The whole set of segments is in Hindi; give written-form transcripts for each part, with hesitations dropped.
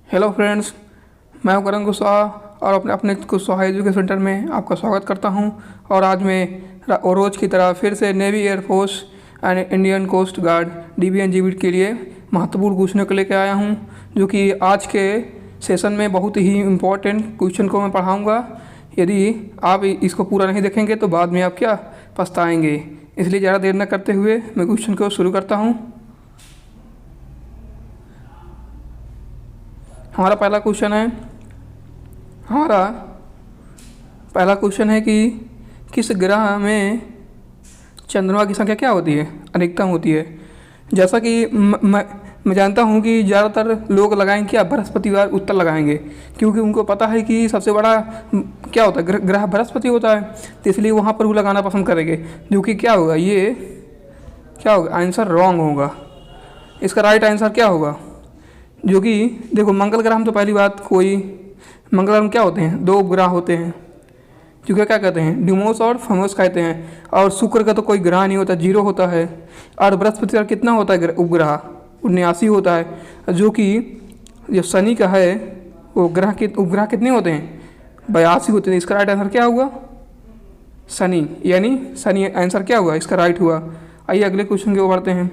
हेलो फ्रेंड्स, मैं हूं करण कुशवाहा और अपने कुशवाहा एजुकेशन सेंटर में आपका स्वागत करता हूं। और आज मैं रोज़ की तरह फिर से navy, air force and Indian Coast Guard DBN के लिए महत्वपूर्ण क्वेश्चनों को लेकर आया हूं, जो कि आज के सेशन में बहुत ही इम्पोर्टेंट क्वेश्चन को मैं पढ़ाऊँगा। यदि आप इसको पूरा नहीं देखेंगे तो बाद में आप क्या पछताएँगे। इसलिए ज़्यादा देर न करते हुए मैं क्वेश्चन को शुरू करता हूँ। हमारा पहला क्वेश्चन है कि किस ग्रह में चंद्रमा की संख्या क्या होती है, अधिकतम होती है। जैसा कि मैं जानता हूँ कि ज़्यादातर लोग लगाएंगे क्या, बृहस्पतिवार उत्तर लगाएंगे, क्योंकि उनको पता है कि सबसे बड़ा क्या होता है, ग्रह बृहस्पति होता है, तो इसलिए वहाँ पर वो लगाना पसंद करेंगे। जो कि क्या होगा, ये क्या होगा, आंसर रॉन्ग होगा। इसका राइट आंसर क्या होगा, जो कि देखो मंगल ग्रह में तो पहली बात मंगल ग्रह में क्या होते हैं, 2 उपग्रह होते हैं, जो क्या कहते हैं, डिमोस और फमोस कहते हैं। और शुक्र का तो कोई ग्रह नहीं होता, 0 होता है। और बृहस्पति का कितना होता है उपग्रह, 79 होता है। जो कि जो शनि का है वो उपग्रह कितने होते हैं, 82 होते हैं। इसका राइट आंसर क्या हुआ, शनि, यानी शनि आंसर क्या हुआ, इसका राइट हुआ। आइए अगले क्वेश्चन की ओर बढ़ते हैं।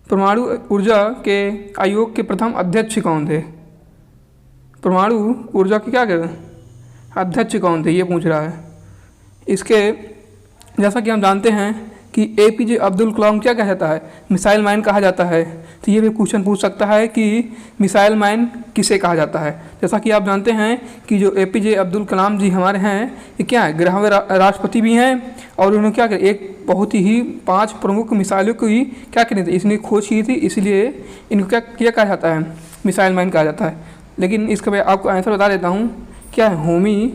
परमाणु ऊर्जा के आयोग के प्रथम अध्यक्ष कौन थे। परमाणु ऊर्जा के क्या कहते हैं, अध्यक्ष कौन थे, ये पूछ रहा है। इसके जैसा कि हम जानते हैं कि APJ अब्दुल कलाम क्या कहता है, मिसाइल मैन कहा जाता है। तो ये भी क्वेश्चन पूछ सकता है कि मिसाइल मैन किसे कहा जाता है। जैसा कि आप जानते हैं कि जो APJ अब्दुल कलाम जी हमारे हैं, ये क्या है, 11वें राष्ट्रपति भी हैं। और उन्होंने क्या किया, एक बहुत ही 5 प्रमुख मिसाइलों की क्या करी थी, इसने खोज की थी, इसलिए इनको क्या कहा जाता है, मिसाइल मैन कहा जाता है। लेकिन इसका मैं आपको आंसर बता देता हूँ, क्या है, होमी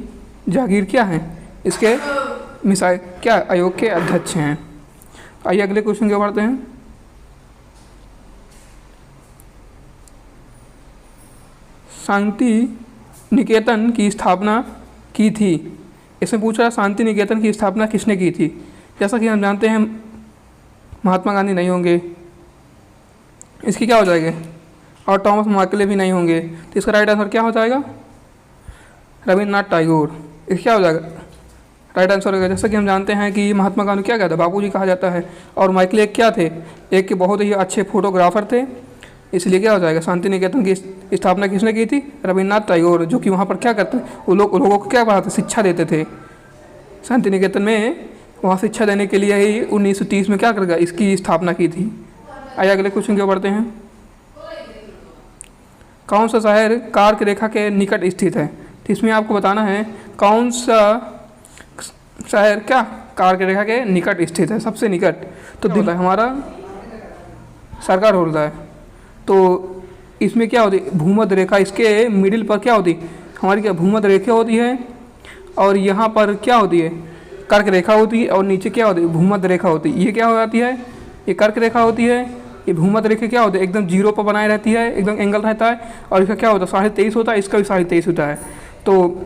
जहांगीर क्या है, इसके मिसाइल क्या आयोग के अध्यक्ष हैं। आइए अगले क्वेश्चन की ओर बढ़ते हैं। शांति निकेतन की स्थापना की थी। इसमें पूछ रहा है शांति निकेतन की स्थापना किसने की थी। जैसा कि हम जानते हैं महात्मा गांधी नहीं होंगे, इसकी क्या हो जाएगा, और थॉमस मैकले भी नहीं होंगे। तो इसका राइट आंसर क्या हो जाएगा, रविन्द्रनाथ टैगोर। इसका क्या हो जाएगा, राइट आंसर होगा। जैसा कि हम जानते हैं कि महात्मा गांधी क्या कहता है, बापूजी कहा जाता है। और मैकले क्या थे, एक के बहुत ही अच्छे फोटोग्राफर थे। इसलिए क्या हो जाएगा, शांति निकेतन की स्थापना किसने की थी, रविन्द्रनाथ टैगोर। जो कि वहाँ पर क्या करते, वो लोगों को क्या पढ़ाते, शिक्षा देते थे। शांति निकेतन में वहाँ शिक्षा देने के लिए ही 1930 में क्या करेगा, इसकी स्थापना की थी। आइए अगले क्वेश्चन की ओर बढ़ते हैं। कौन सा शहर कर्क रेखा के निकट स्थित है। तो इसमें आपको बताना है कौन सा शहर क्या कर्क रेखा के निकट स्थित है, सबसे निकट। तो दिल्ली हमारा सरकार होता है। तो इसमें क्या होती है, भूमध्य रेखा, इसके मिडिल पर क्या होती, हमारी क्या भूमध्य रेखा होती है। और यहाँ पर क्या होती है, कर्क रेखा होती है। और नीचे क्या होती है, भूमध्य रेखा होती है। ये क्या हो जाती है, ये कर्क रेखा होती है। ये भूमध्य रेखा क्या होती है, एकदम 0 पर बनाए रहती है, एकदम एंगल रहता है। और इसका क्या होता है, 23.5 होता है, इसका भी 23.5 होता है। तो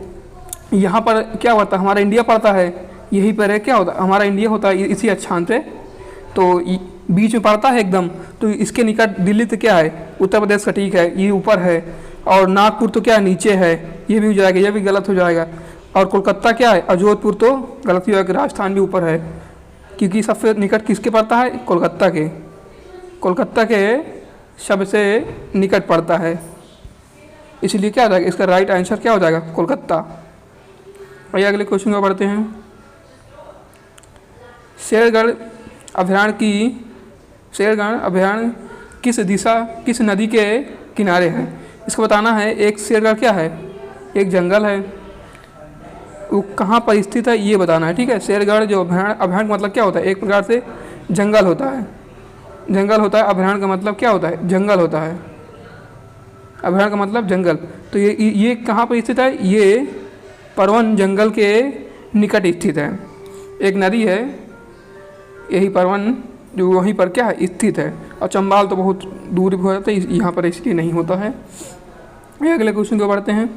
यहाँ पर क्या होता है, हमारा इंडिया पड़ता है, यहीं पर है क्या होता है, हमारा इंडिया होता है इसी अक्षांश पे। तो बीच में पड़ता है एकदम। तो इसके निकट दिल्ली तो क्या है, उत्तर प्रदेश सटीक है, ये ऊपर है। और नागपुर तो क्या है, नीचे है, ये भी हो जाएगा, ये भी गलत हो जाएगा। और कोलकाता क्या है, और जोधपुर तो गलत हो जाएगा, राजस्थान भी ऊपर है। क्योंकि सबसे निकट किसके पड़ता है, कोलकाता के सबसे निकट पड़ता है। इसलिए क्या हो जाएगा, इसका राइट आंसर क्या हो जाएगा, कोलकाता। आइए अगले क्वेश्चन को बढ़ते हैं। शेरगढ़ अभयारण्य किस नदी के किनारे है। इसको बताना है। एक शेरगढ़ क्या है, एक जंगल है, वो कहाँ पर स्थित है ये बताना है, ठीक है। शेरगढ़ जो अभयारण्य मतलब क्या होता है, एक प्रकार से जंगल होता है। अभयारण्य का मतलब क्या होता है, जंगल होता है। अभयारण्य का मतलब जंगल। तो ये कहाँ पर स्थित है, ये परवन जंगल के निकट स्थित है। एक नदी है, यही परवन जो वहीं पर क्या है स्थित है। और चंबाल तो बहुत दूर हो जाता है, यहाँ पर इसलिए नहीं होता है। ये अगले क्वेश्चन को बढ़ते हैं।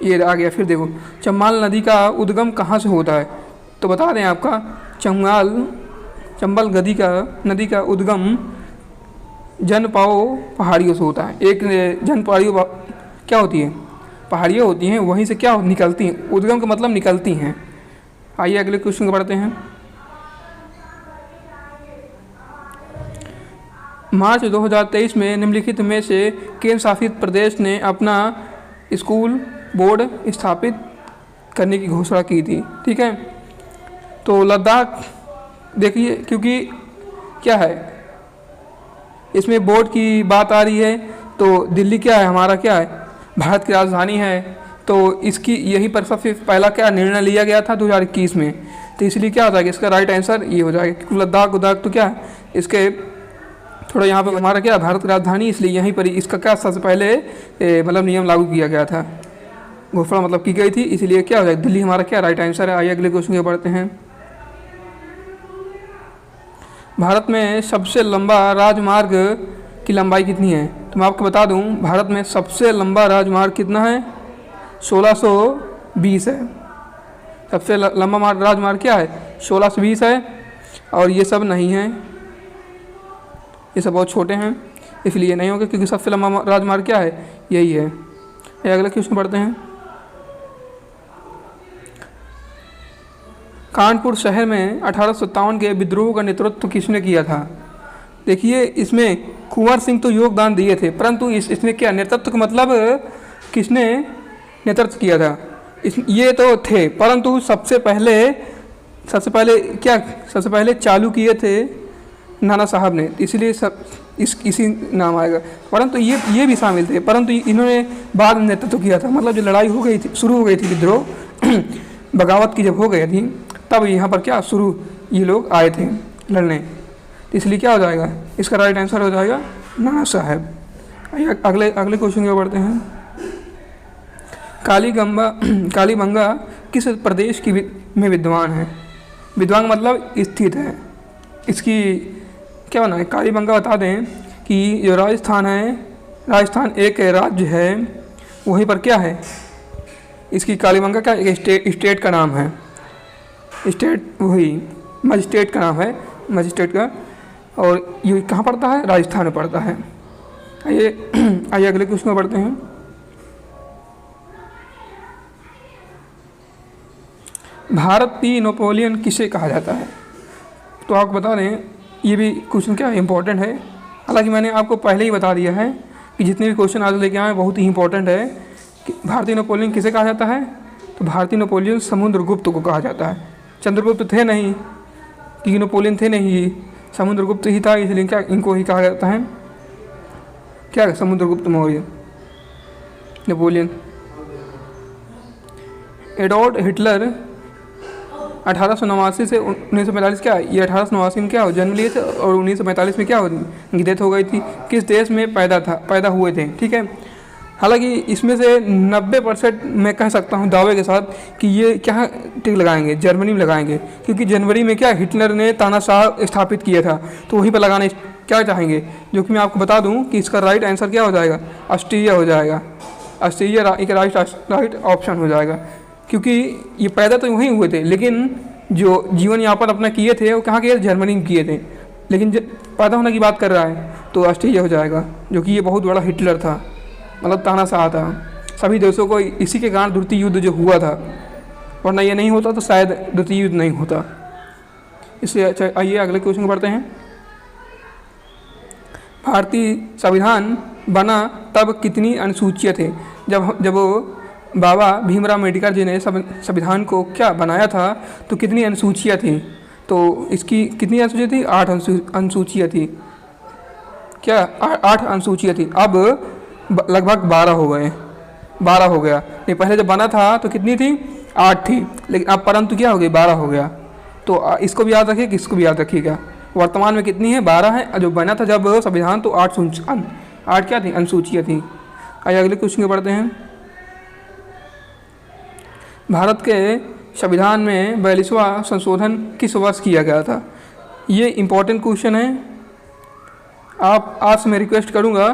ये आ गया, फिर देखो चंबाल नदी का उद्गम कहाँ से होता है। तो बता दें आपका, चंबल नदी का उद्गम जनपाओ पहाड़ियों से होता है। एक जनपहाड़ियों क्या होती है, पहाड़ियाँ होती हैं, वहीं से क्या निकलती हैं, उद्गम का मतलब निकलती हैं। आइए अगले क्वेश्चन को पढ़ते हैं। मार्च 2023 में निम्नलिखित में से केंद्र शासित प्रदेश ने अपना स्कूल बोर्ड स्थापित करने की घोषणा की थी। ठीक है, तो लद्दाख देखिए, क्योंकि क्या है इसमें बोर्ड की बात आ रही है, तो दिल्ली क्या है, हमारा क्या है, भारत की राजधानी है, तो इसकी यही पर सबसे पहला क्या निर्णय लिया गया था 2021 में। तो इसलिए क्या हो जाएगा, इसका राइट आंसर ये हो जाएगा, क्योंकि लद्दाख तो क्या है, इसके थोड़ा यहाँ पे हमारा क्या भारत की राजधानी, इसलिए यहीं पर इसका क्या सबसे पहले मतलब नियम लागू किया गया था, घोषणा मतलब की गई थी, इसलिए क्या हो जाएगा, दिल्ली हमारा क्या राइट आंसर है। आइए अगले क्वेश्चन को पढ़ते हैं। भारत में सबसे लंबा राजमार्ग की लंबाई कितनी है? तो मैं आपको बता दूं, भारत में सबसे लंबा राजमार्ग कितना है, 1620 है। सबसे लंबा राजमार्ग क्या है, 1620 है, और ये सब नहीं है, ये सब बहुत छोटे हैं, इसलिए नहीं होगा, क्योंकि सबसे लंबा राजमार्ग क्या है, यही है। ये अगला क्वेश्चन पढ़ते हैं। कानपुर शहर में 1857 के विद्रोह का नेतृत्व किसने किया था? देखिए, इसमें कुंवर सिंह तो योगदान दिए थे, परंतु इसमें क्या नेतृत्व का मतलब किसने नेतृत्व किया था, ये तो थे, परंतु सबसे पहले चालू किए थे नाना साहब ने, इसलिए इसी नाम आएगा। परंतु ये भी शामिल थे, परंतु इन्होंने बाद में नेतृत्व किया था, मतलब जो लड़ाई हो गई थी, शुरू हो गई थी विद्रोह बगावत की जब हो गई थी, तब यहाँ पर क्या शुरू ये लोग आए थे लड़ने, इसलिए क्या हो जाएगा, इसका राइट आंसर हो जाएगा नाना साहब। अगले क्वेश्चन को पढ़ते हैं। कालीबंगा किस प्रदेश में विद्वान है? विद्वान मतलब स्थित है, इसकी क्या बना है, कालीबंगा बता दें कि जो राजस्थान है, राजस्थान एक राज्य है, वहीं पर क्या है, इसकी कालीबंगा का एक स्टेट का नाम है, स्टेट वही मजिस्ट्रेट का नाम है, मजिस्ट्रेट का, और ये कहाँ पड़ता है, राजस्थान में पड़ता है। आइए अगले क्वेश्चन में पढ़ते हैं। भारतीय नेपोलियन किसे कहा जाता है? तो आपको बता दें, ये भी क्वेश्चन क्या इंपॉर्टेंट है, हालांकि मैंने आपको पहले ही बता दिया है कि जितने भी क्वेश्चन आज लेके आए बहुत ही इंपॉर्टेंट है कि भारतीय नेपोलियन किसे कहा जाता है। तो भारतीय नेपोलियन समुद्रगुप्त को कहा जाता है, चंद्रगुप्त थे नहीं, क्योंकि नेपोलियन थे नहीं, समुद्रगुप्त ही था, इसलिए क्या इनको ही कहा जाता है, क्या Samudragupta Maurya. Napoleon Adolf Hitler 1889 से 1945 क्या, ये 1889 में क्या हो जन्म लिए थे, और 1945 में क्या हो इनकी डेथ हो गई थी। किस देश में पैदा हुए थे? ठीक है, हालांकि इसमें से 90% मैं कह सकता हूँ दावे के साथ कि ये क्या टिक लगाएंगे, जर्मनी में लगाएंगे, क्योंकि जनवरी में क्या हिटलर ने तानाशाह स्थापित किया था, तो वहीं पर लगाने क्या चाहेंगे, जो कि मैं आपको बता दूं कि इसका राइट आंसर क्या हो जाएगा, ऑस्ट्रिया हो जाएगा। ऑस्ट्रिया एक राइट ऑप्शन हो जाएगा, क्योंकि ये पैदा तो वहीं हुए थे, लेकिन जो जीवन यापन अपना किए थे वो कहाँ किए थे, जर्मनी में किए थे, लेकिन पैदा होने की बात कर रहा है तो ऑस्ट्रिया हो जाएगा, जो कि ये बहुत बड़ा हिटलर था, मतलब तानाशाह था। सभी देशों को इसी के कारण द्वितीय युद्ध जो हुआ था, वरना ये नहीं होता तो शायद द्वितीय युद्ध नहीं होता। इसलिए अच्छा, आइए अगले क्वेश्चन को पढ़ते हैं। भारतीय संविधान बना तब कितनी अनुसूचियाँ थे? जब वो बाबा भीमराव अम्बेडकर जी ने संविधान को क्या बनाया था, तो कितनी अनुसूचियाँ थी? तो इसकी कितनी अनुसूचियाँ थी? 8 अनुसूचियाँ थी। क्या 8 अनुसूचियाँ थी? अब लगभग 12 हो गए, 12 हो गया। नहीं, पहले जब बना था तो कितनी थी? 8 थी, लेकिन अब परंतु क्या हो गई, 12 हो गया। तो इसको भी याद रखिए, किसको भी याद रखिएगा। वर्तमान में कितनी है? 12 है। जो बना था जब संविधान तो 8 क्या थी? अनुसूचियाँ थी। आइए अगले क्वेश्चन को पढ़ते हैं। भारत के संविधान में 42वां संशोधन किस वर्ष किया गया था? ये इम्पोर्टेंट क्वेश्चन है। आप आज से मैं रिक्वेस्ट करूँगा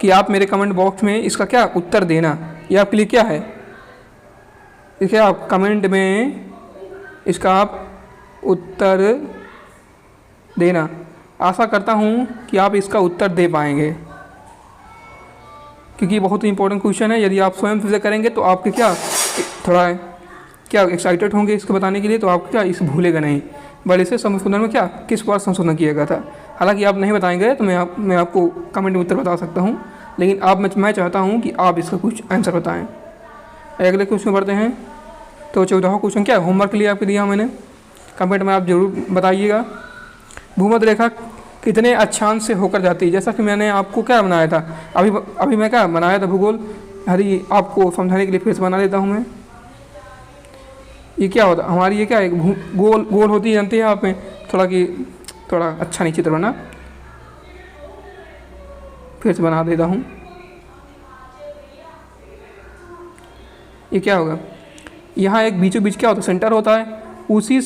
कि आप मेरे कमेंट बॉक्स में इसका क्या उत्तर देना। ये आपके लिए क्या है, देखिए आप कमेंट में इसका आप उत्तर देना। आशा करता हूँ कि आप इसका उत्तर दे पाएंगे, क्योंकि बहुत ही इंपॉर्टेंट क्वेश्चन है। यदि आप स्वयं से करेंगे तो आपके क्या थोड़ा क्या एक्साइटेड होंगे इसको बताने के लिए, तो आप क्या इसे भूलेगा नहीं। बट इसे संशोधन में क्या किस बार संशोधन किया गया था, हालांकि आप नहीं बताएंगे तो मैं आपको कमेंट में उत्तर बता सकता हूँ, लेकिन मैं चाहता हूँ कि आप इसका कुछ आंसर बताएं। अगले क्वेश्चन में बढ़ते हैं। तो 14वां क्वेश्चन क्या होमवर्क के लिए आपको दिया मैंने, कमेंट में आप जरूर बताइएगा। भूमध्य रेखा कितने अक्षांश से होकर जाती है? जैसा कि मैंने आपको क्या बनाया था, अभी मैं क्या बनाया था भूगोल, हरी आपको समझाने के लिए फिर से बना देता हूँ मैं। ये क्या होता हमारी, ये क्या है गोल गोल होती है, जानते हैं आप में थोड़ा अच्छा नहीं चित्र बना, फिर से बना देता हूँ। ये क्या होगा, यहाँ एक बीचों बीच क्या होता है सेंटर होता है, उसी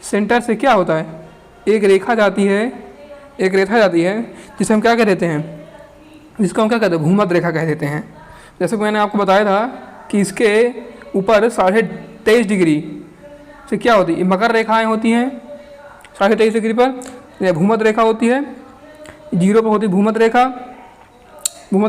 सेंटर से क्या होता है एक रेखा जाती है जिसे हम क्या कह देते हैं, जिसको हम क्या कहते हैं भूमध्य रेखा कह देते हैं। जैसे कि मैंने आपको बताया था कि इसके ऊपर 23.5 डिग्री से क्या होती है मकर रेखाएं होती हैं, 23.5 डिग्री पर भूमध्य रेखा होती है, 0 पर होती है भूमध्य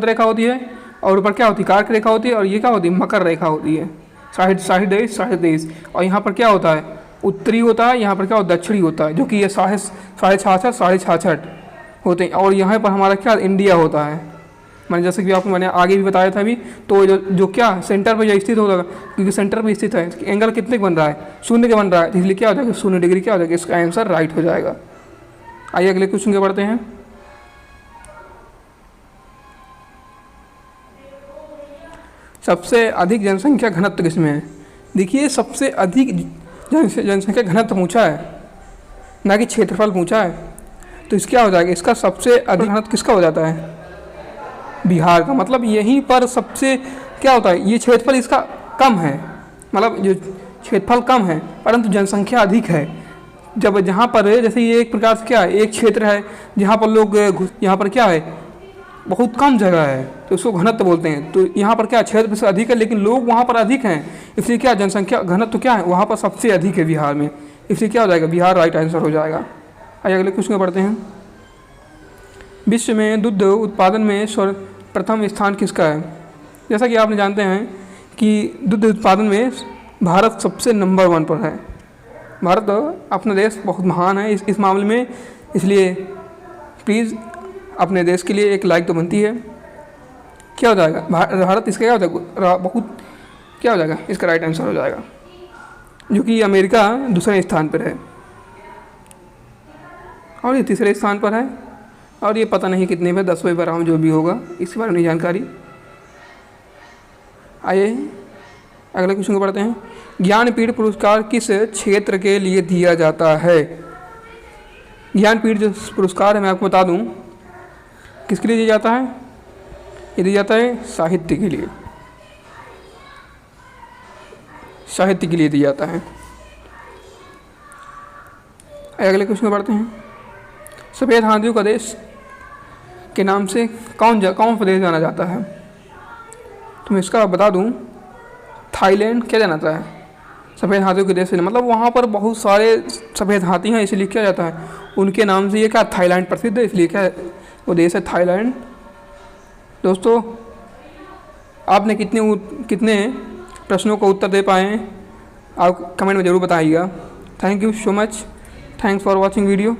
रेखा होती है, और ऊपर क्या होती है कर्क रेखा होती है, और ये क्या होती है मकर रेखा होती है 23.5। और यहाँ पर क्या होता है उत्तरी होता है, यहाँ पर क्या होता है दक्षिणी होता है, जो कि ये 66.5 होते हैं। और यहाँ पर हमारा क्या इंडिया होता है, मैंने जैसे कि आपको मैंने आगे भी बताया था अभी। तो जो क्या सेंटर पर जो स्थित होगा, क्योंकि सेंटर पर स्थित है, एंगल कितने का बन रहा है 0 के बन रहा है, इसलिए क्या हो जाएगा 0 डिग्री क्या हो जाएगा, इसका आंसर राइट हो जाएगा। आइए अगले क्वेश्चन के बढ़ते हैं। सबसे अधिक जनसंख्या घनत्व किसमें है? देखिए सबसे अधिक जनसंख्या घनत्व पूछा है, ना कि क्षेत्रफल पूछा है, तो इसका क्या हो जाएगा, इसका सबसे अधिक घनत्व किसका हो जाता है बिहार का। मतलब यहीं पर सबसे क्या होता है, ये क्षेत्रफल इसका कम है, मतलब जो क्षेत्रफल कम है परंतु जनसंख्या अधिक है। जब जहाँ पर जैसे ये एक प्रकार से क्या है एक क्षेत्र है जहाँ पर लोग यहाँ पर क्या है बहुत कम जगह है तो उसको घनत्व बोलते हैं। तो यहाँ पर क्या क्षेत्र से अधिक है लेकिन लोग वहाँ पर अधिक हैं, इसलिए क्या जनसंख्या घनत्व क्या है वहाँ पर सबसे अधिक है बिहार में, इसलिए क्या हो जाएगा बिहार राइट आंसर हो जाएगा। आइए अगले क्वेश्चन में बढ़ते हैं। विश्व में दुग्ध उत्पादन में प्रथम स्थान किसका है? जैसा कि आपने जानते हैं कि दुग्ध उत्पादन में भारत सबसे नंबर 1 पर है। भारत अपना देश बहुत महान है इस मामले में, इसलिए प्लीज़ अपने देश के लिए एक लाइक तो बनती है। क्या हो जाएगा भारत इसका क्या हो जाएगा बहुत क्या हो जाएगा इसका राइट आंसर हो जाएगा, जो कि अमेरिका दूसरे स्थान पर है और ये तीसरे स्थान पर है, और ये पता नहीं कितने में 10वें पर जो भी होगा इसके बारे में जानकारी। आइए अगले क्वेश्चन को पढ़ते हैं। ज्ञानपीठ पुरस्कार किस क्षेत्र के लिए दिया जाता है? ज्ञानपीठ जो पुरस्कार है मैं आपको बता दूं किसके लिए दिया जाता है, ये दिया जाता है साहित्य के लिए, साहित्य के लिए दिया जाता है। अगले क्वेश्चन में पढ़ते हैं। सफ़ेद हाथियों का देश के नाम से कौन प्रदेश जाना जाता है? तो मैं इसका बता दूं थाईलैंड क्या जाना जाता है सफ़ेद हाथियों के देश से, मतलब वहाँ पर बहुत सारे सफ़ेद हाथी हैं इसलिए क्या जाता है उनके नाम से ये क्या थाईलैंड प्रसिद्ध है, इसलिए क्या वो देश है थाईलैंड। दोस्तों आपने कितने प्रश्नों का उत्तर दे पाए आप कमेंट में ज़रूर बताइएगा। Thank you so much, thanks for watching video.